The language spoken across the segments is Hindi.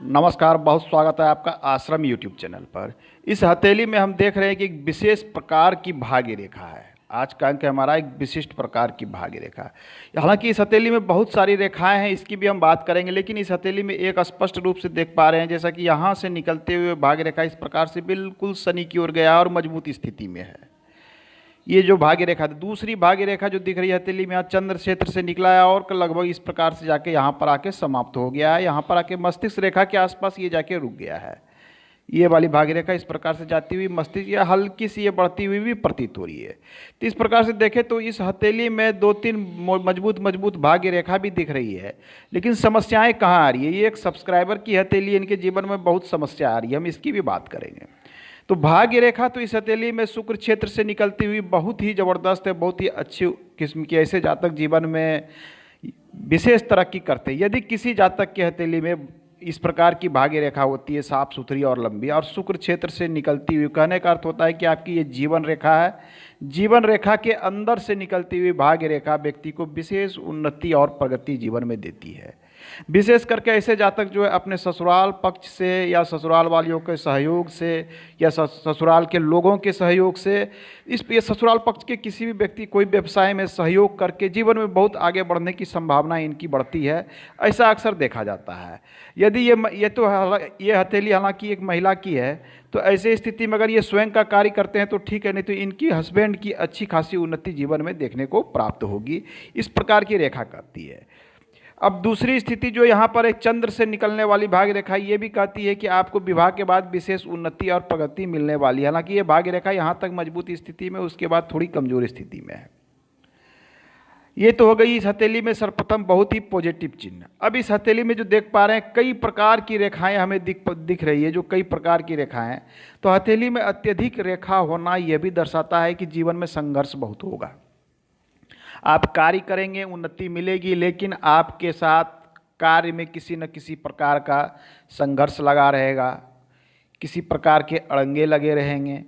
नमस्कार, बहुत स्वागत है आपका आश्रम यूट्यूब चैनल पर। इस हथेली में हम देख रहे हैं कि एक विशेष प्रकार की भाग्य रेखा है। आज का अंक हमारा एक विशिष्ट प्रकार की भाग्य रेखा है। हालांकि इस हथेली में बहुत सारी रेखाएं हैं, इसकी भी हम बात करेंगे, लेकिन इस हथेली में एक स्पष्ट रूप से देख पा रहे हैं जैसा कि यहाँ से निकलते हुए भाग्य रेखा इस प्रकार से बिल्कुल शनि की ओर गया और मजबूत स्थिति में है। ये जो भाग्य रेखा थी, दूसरी भाग्य रेखा जो दिख रही है हथेली में, यहाँ चंद्र क्षेत्र से निकला है और लगभग इस प्रकार से जाके यहाँ पर आके समाप्त हो गया है। यहाँ पर आके मस्तिष्क रेखा के आसपास ये जाके रुक गया है। ये वाली भाग्य रेखा इस प्रकार से जाती हुई मस्तिष्क या हल्की सी ये बढ़ती हुई भी प्रतीत हो रही है। तो इस प्रकार से देखें तो इस हथेली में दो तीन मजबूत मजबूत भाग्य रेखा भी दिख रही है, लेकिन समस्याएं कहाँ आ रही है। ये एक सब्सक्राइबर की हथेली, इनके जीवन में बहुत समस्या आ रही है, हम इसकी भी बात करेंगे। तो भाग्य रेखा तो इस हथेली में शुक्र क्षेत्र से निकलती हुई बहुत ही ज़बरदस्त है, बहुत ही अच्छी किस्म की। ऐसे जातक जीवन में विशेष तरक्की करते हैं। यदि किसी जातक की हथेली में इस प्रकार की भाग्य रेखा होती है, साफ सुथरी और लंबी और शुक्र क्षेत्र से निकलती हुई, कहने का अर्थ होता है कि आपकी ये जीवन रेखा है। जीवन रेखा के अंदर से निकलती हुई भाग्य रेखा व्यक्ति को विशेष उन्नति और प्रगति जीवन में देती है। विशेष करके ऐसे जातक जो है अपने ससुराल पक्ष से या ससुराल वालियों के सहयोग से या ससुराल के लोगों के सहयोग से, ये ससुराल पक्ष के किसी भी व्यक्ति कोई व्यवसाय में सहयोग करके जीवन में बहुत आगे बढ़ने की संभावना इनकी बढ़ती है, ऐसा अक्सर देखा जाता है। यदि ये हथेली हालांकि एक महिला की है, तो ऐसे स्थिति में अगर ये स्वयं का कार्य करते हैं तो ठीक है, नहीं तो इनकी हस्बैंड की अच्छी खासी उन्नति जीवन में देखने को प्राप्त होगी। इस प्रकार की रेखा करती है। अब दूसरी स्थिति जो यहाँ पर एक चंद्र से निकलने वाली भाग्य रेखा, ये भी कहती है कि आपको विवाह के बाद विशेष उन्नति और प्रगति मिलने वाली है। हालांकि ये भाग्य रेखा यहाँ तक मजबूत स्थिति में, उसके बाद थोड़ी कमजोर स्थिति में है। ये तो हो गई इस हथेली में सर्वप्रथम बहुत ही पॉजिटिव चिन्ह। अब इस हथेली में जो देख पा रहे हैं कई प्रकार की रेखाएं हमें दिख रही है, जो कई प्रकार की रेखाएं। तो हथेली में अत्यधिक रेखा होना यह भी दर्शाता है कि जीवन में संघर्ष बहुत होगा। आप कार्य करेंगे, उन्नति मिलेगी, लेकिन आपके साथ कार्य में किसी न किसी प्रकार का संघर्ष लगा रहेगा, किसी प्रकार के अड़ंगे लगे रहेंगे।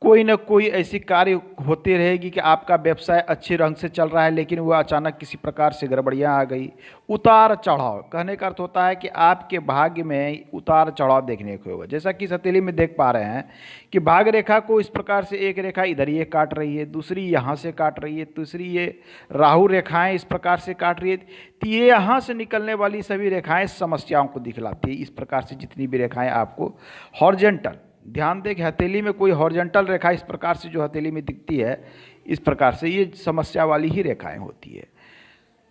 कोई न कोई ऐसी कार्य होती रहेगी कि आपका व्यवसाय अच्छे रंग से चल रहा है, लेकिन वह अचानक किसी प्रकार से गड़बड़ियाँ आ गई। उतार चढ़ाव, कहने का अर्थ होता है कि आपके भाग्य में उतार चढ़ाव देखने को होगा। जैसा कि इस हथेली में देख पा रहे हैं कि भाग्य रेखा को इस प्रकार से एक रेखा इधर ये काट रही है, दूसरी यहाँ से काट रही है, तीसरी ये राहु रेखाएँ इस प्रकार से काट रही है। तो ये यहाँ से निकलने वाली सभी रेखाएँ समस्याओं को दिखलाती है। इस प्रकार से जितनी भी रेखाएँ आपको हॉरिजॉन्टल, ध्यान दें कि हथेली में कोई हॉरिजॉन्टल रेखा इस प्रकार से जो हथेली में दिखती है, इस प्रकार से ये समस्या वाली ही रेखाएं होती है।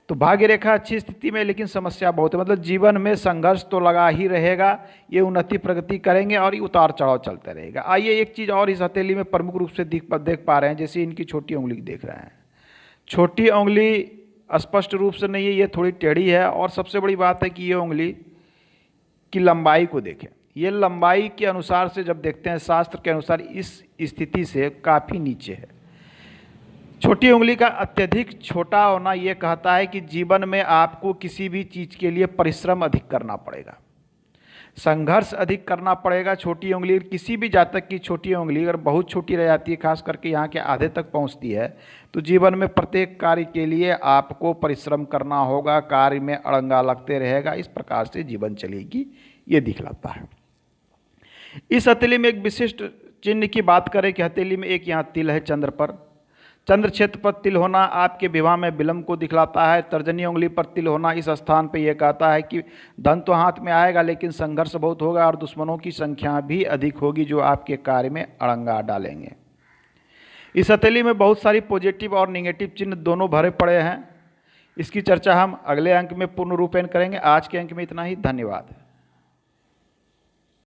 तो भाग्य रेखा अच्छी स्थिति में, लेकिन समस्या बहुत है, मतलब जीवन में संघर्ष तो लगा ही रहेगा। ये उन्नति प्रगति करेंगे और ये उतार चढ़ाव चलता रहेगा। आइए एक चीज़ और इस हथेली में प्रमुख रूप से देख पा रहे हैं, जैसे इनकी छोटी उंगली देख रहे हैं। छोटी उंगली स्पष्ट रूप से नहीं है, ये थोड़ी टेढ़ी है। और सबसे बड़ी बात है कि ये उंगली की लंबाई को देखें। ये लंबाई के अनुसार से जब देखते हैं, शास्त्र के अनुसार इस स्थिति से काफ़ी नीचे है। छोटी उंगली का अत्यधिक छोटा होना ये कहता है कि जीवन में आपको किसी भी चीज़ के लिए परिश्रम अधिक करना पड़ेगा, संघर्ष अधिक करना पड़ेगा। छोटी उंगली, किसी भी जातक की छोटी उंगली अगर बहुत छोटी रह जाती है, खास करके यहाँ के आधे तक पहुँचती है, तो जीवन में प्रत्येक कार्य के लिए आपको परिश्रम करना होगा, कार्य में अड़ंगा लगते रहेगा। इस प्रकार से जीवन चलेगी, ये दिखलाता है। इस हथेली में एक विशिष्ट चिन्ह की बात करें कि हथेली में एक यहाँ तिल है चंद्र पर। चंद्र क्षेत्र पर तिल होना आपके विवाह में विलंब को दिखलाता है। तर्जनी उंगली पर तिल होना इस स्थान पर यह कहता है कि धन तो हाथ में आएगा, लेकिन संघर्ष बहुत होगा और दुश्मनों की संख्या भी अधिक होगी, जो आपके कार्य में अड़ंगा डालेंगे। इस हथेली में बहुत सारी पॉजिटिव और निगेटिव चिन्ह दोनों भरे पड़े हैं। इसकी चर्चा हम अगले अंक में पूर्ण रूपेण करेंगे। आज के अंक में इतना ही। धन्यवाद।